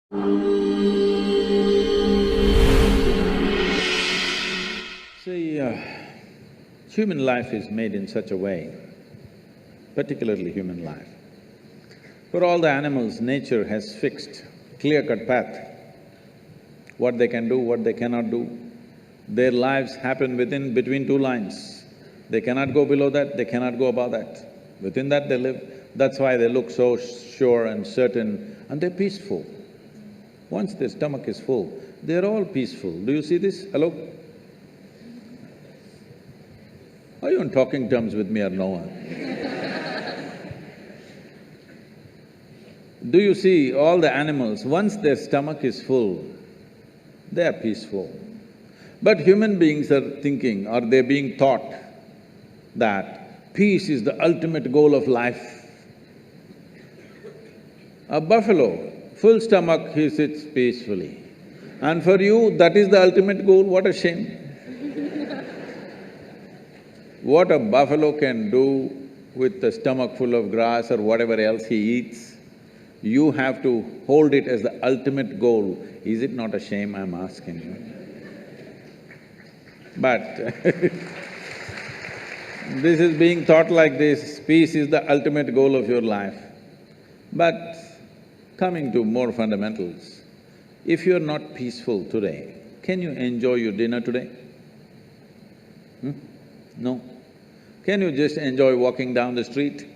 See, human life is made in such a way, particularly human life. For all the animals, nature has fixed clear-cut path, what they can do, what they cannot do. Their lives happen between two lines. They cannot go below that, they cannot go above that. Within that they live. That's why they look so sure and certain, and they're peaceful. Once their stomach is full, they're all peaceful. Do you see this? Hello? Are you on talking terms with me or no? Do you see all the animals, once their stomach is full, they are peaceful. But human beings are thinking, or they're being taught that peace is the ultimate goal of life. A buffalo, full stomach, he sits peacefully. And for you, that is the ultimate goal, what a shame. What a buffalo can do with a stomach full of grass or whatever else he eats, you have to hold it as the ultimate goal. Is it not a shame, I'm asking you? But this is being taught like this, peace is the ultimate goal of your life. But coming to more fundamentals, if you're not peaceful today, can you enjoy your dinner today? No. Can you just enjoy walking down the street?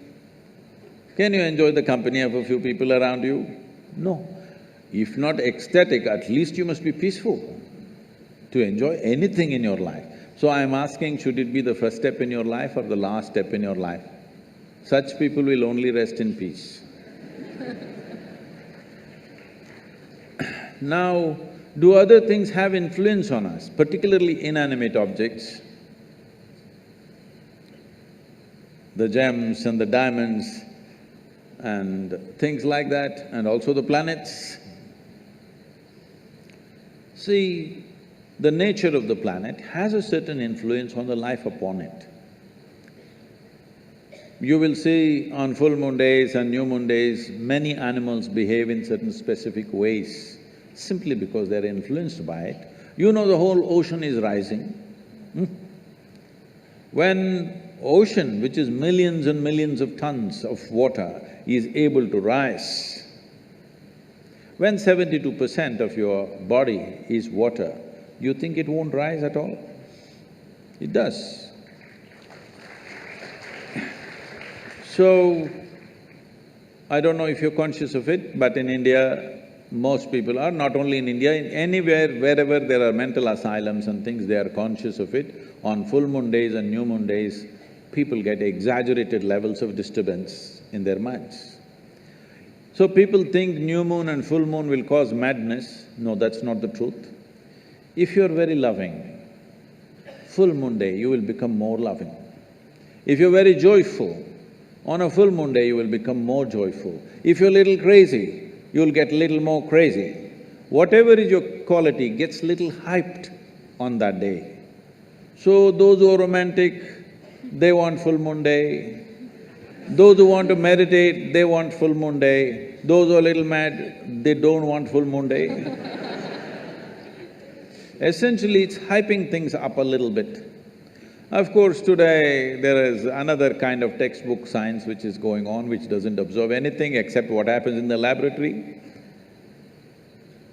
Can you enjoy the company of a few people around you? No. If not ecstatic, at least you must be peaceful to enjoy anything in your life. So I'm asking, should it be the first step in your life or the last step in your life? Such people will only rest in peace. Now, do other things have influence on us, particularly inanimate objects? The gems and the diamonds and things like that, and also the planets. See, the nature of the planet has a certain influence on the life upon it. You will see on full moon days and new moon days, many animals behave in certain specific ways, simply because they're influenced by it. You know the whole ocean is rising. When ocean, which is millions and millions of tons of water, is able to rise, when 72% of your body is water, you think it won't rise at all? It does. So, I don't know if you're conscious of it, but in India, most people are, not only in India, in anywhere, wherever there are mental asylums and things, they are conscious of it. On full moon days and new moon days, people get exaggerated levels of disturbance in their minds. So people think new moon and full moon will cause madness. No, that's not the truth. If you're very loving, full moon day you will become more loving. If you're very joyful, on a full moon day you will become more joyful. If you're little crazy, you'll get little more crazy. Whatever is your quality gets little hyped on that day. So those who are romantic, they want full moon day. Those who want to meditate, they want full moon day. Those who are a little mad, they don't want full moon day. Essentially, it's hyping things up a little bit. Of course, today there is another kind of textbook science which is going on, which doesn't observe anything except what happens in the laboratory.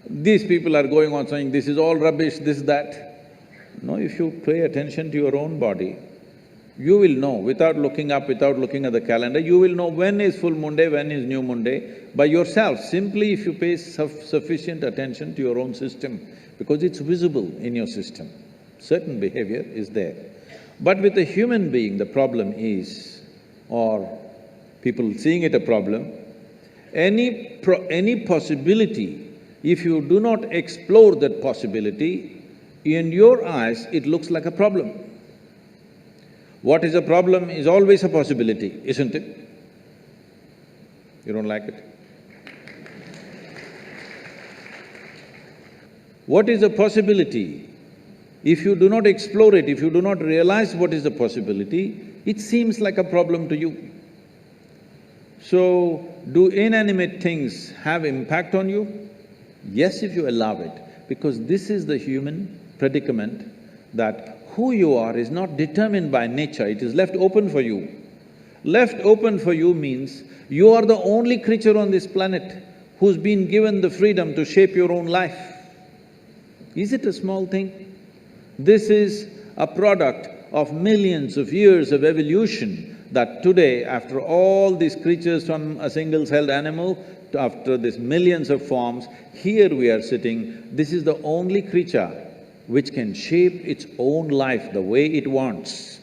These people are going on saying, this is all rubbish, this, that. No, if you pay attention to your own body, you will know, without looking up, without looking at the calendar, you will know when is full moon day, when is new moon day, by yourself, simply if you pay sufficient attention to your own system, because it's visible in your system. Certain behavior is there. But with a human being, the problem is, or people seeing it a problem, any possibility, if you do not explore that possibility, in your eyes, it looks like a problem. What is a problem is always a possibility, isn't it? You don't like it? What is a possibility? If you do not explore it, if you do not realize what is the possibility, it seems like a problem to you. So, do inanimate things have impact on you? Yes, if you allow it, because this is the human predicament that who you are is not determined by nature, it is left open for you. Left open for you means you are the only creature on this planet who's been given the freedom to shape your own life. Is it a small thing? This is a product of millions of years of evolution that today, after all these creatures from a single-celled animal, after these millions of forms, here we are sitting, this is the only creature which can shape its own life the way it wants.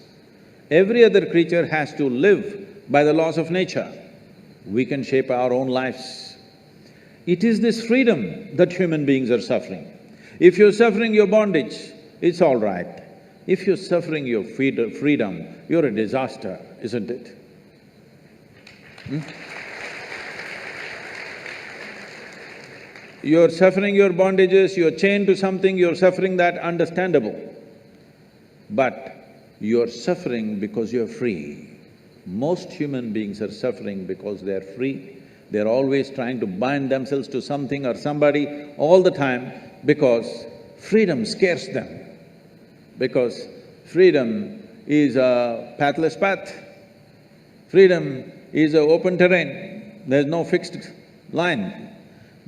Every other creature has to live by the laws of nature. We can shape our own lives. It is this freedom that human beings are suffering. If you're suffering your bondage, it's all right. If you're suffering your freedom, you're a disaster, isn't it? You're suffering your bondages, you're chained to something, you're suffering that, understandable. But you're suffering because you're free. Most human beings are suffering because they're free. They're always trying to bind themselves to something or somebody all the time because freedom scares them. Because freedom is a pathless path. Freedom is an open terrain, there's no fixed line.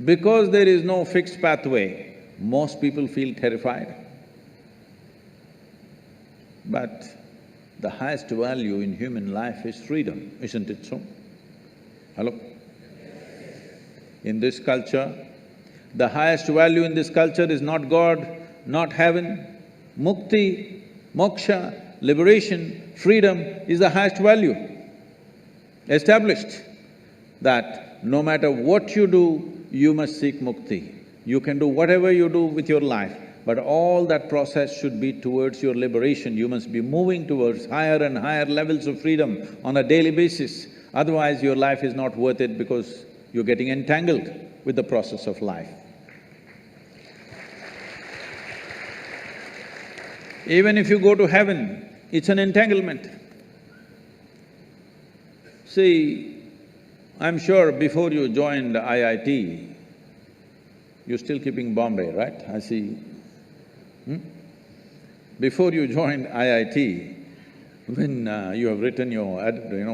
Because there is no fixed pathway, most people feel terrified. But the highest value in human life is freedom, isn't it so? Hello? In this culture, the highest value in this culture is not God, not heaven. Mukti, moksha, liberation, freedom is the highest value. Established that no matter what you do, you must seek mukti. You can do whatever you do with your life, but all that process should be towards your liberation. You must be moving towards higher and higher levels of freedom on a daily basis. Otherwise, your life is not worth it because you're getting entangled with the process of life. Even if you go to heaven, it's an entanglement. See, I'm sure before you joined IIT, you're still keeping Bombay, right? I see. Before you joined IIT, when you have written your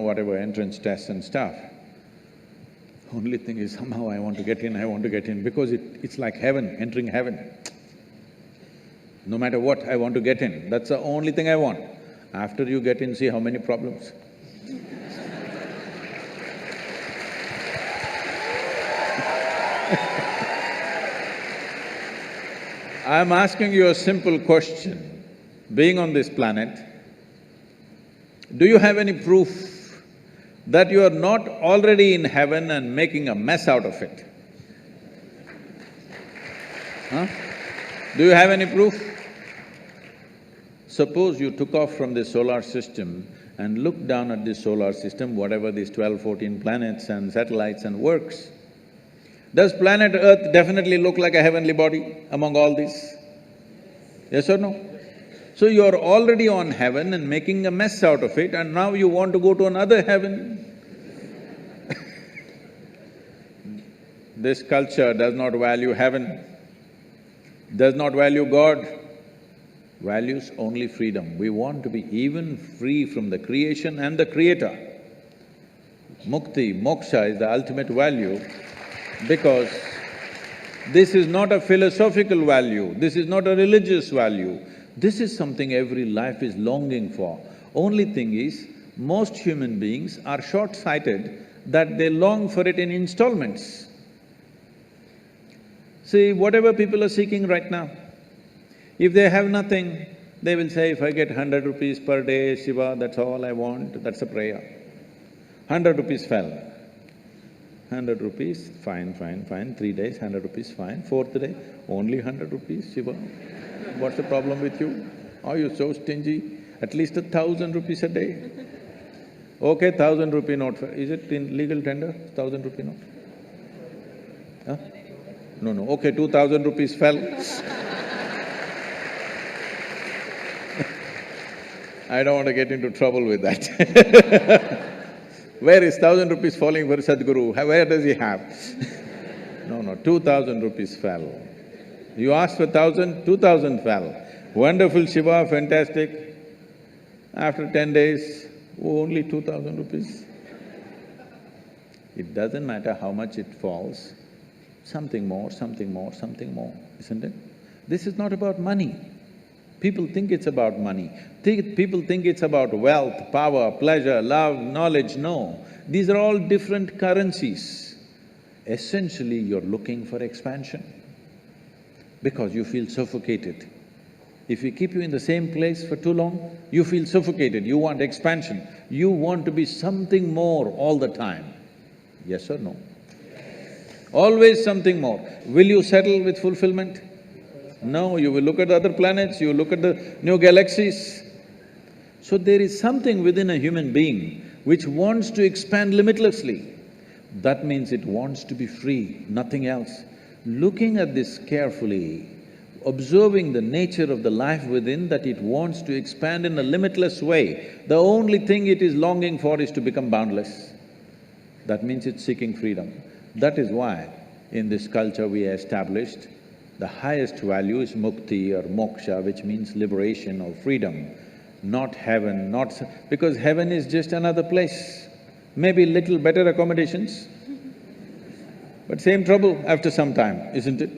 whatever entrance tests and stuff, only thing is somehow I want to get in, because it's like heaven, entering heaven. No matter what, I want to get in, that's the only thing I want. After you get in, see how many problems. I'm asking you a simple question. Being on this planet, do you have any proof that you are not already in heaven and making a mess out of it? Huh? Do you have any proof? Suppose you took off from the solar system and looked down at this solar system, whatever these 12, 14 planets and satellites and works. Does planet Earth definitely look like a heavenly body among all these? Yes or no? So you're already on heaven and making a mess out of it, and now you want to go to another heaven. This culture does not value heaven, does not value God, values only freedom. We want to be even free from the creation and the creator. Mukti, moksha is the ultimate value because this is not a philosophical value, this is not a religious value, this is something every life is longing for. Only thing is, most human beings are short-sighted that they long for it in installments. See, whatever people are seeking right now, if they have nothing, they will say, if I get 100 rupees per day, Shiva, that's all I want, that's a prayer. 100 rupees fell. 100 rupees, fine, 3 days, 100 rupees, fine. 4th day, only 100 rupees, Shiva. What's the problem with you? Are you so stingy? At least 1,000 rupees a day. Okay, 1,000 rupee note, is it in legal tender, 1,000 rupee note? Huh? No, okay, 2,000 rupees fell. I don't want to get into trouble with that. Where is 1,000 rupees falling for Sadhguru? Where does he have? No, 2,000 rupees fell. You asked for 1,000, 2,000 fell. Wonderful Shiva, fantastic. After 10 days, only 2,000 rupees. It doesn't matter how much it falls, something more, something more, something more, isn't it? This is not about money. People think it's about money. People think it's about wealth, power, pleasure, love, knowledge. No, these are all different currencies. Essentially, you're looking for expansion because you feel suffocated. If we keep you in the same place for too long, you feel suffocated, you want expansion. You want to be something more all the time. Yes or no? Always something more. Will you settle with fulfillment? No, you will look at other planets, you will look at the new galaxies. So there is something within a human being which wants to expand limitlessly. That means it wants to be free, nothing else. Looking at this carefully, observing the nature of the life within, that it wants to expand in a limitless way, the only thing it is longing for is to become boundless. That means it's seeking freedom. That is why in this culture we established the highest value is mukti or moksha, which means liberation or freedom, not heaven, because heaven is just another place, maybe little better accommodations, but same trouble after some time, isn't it?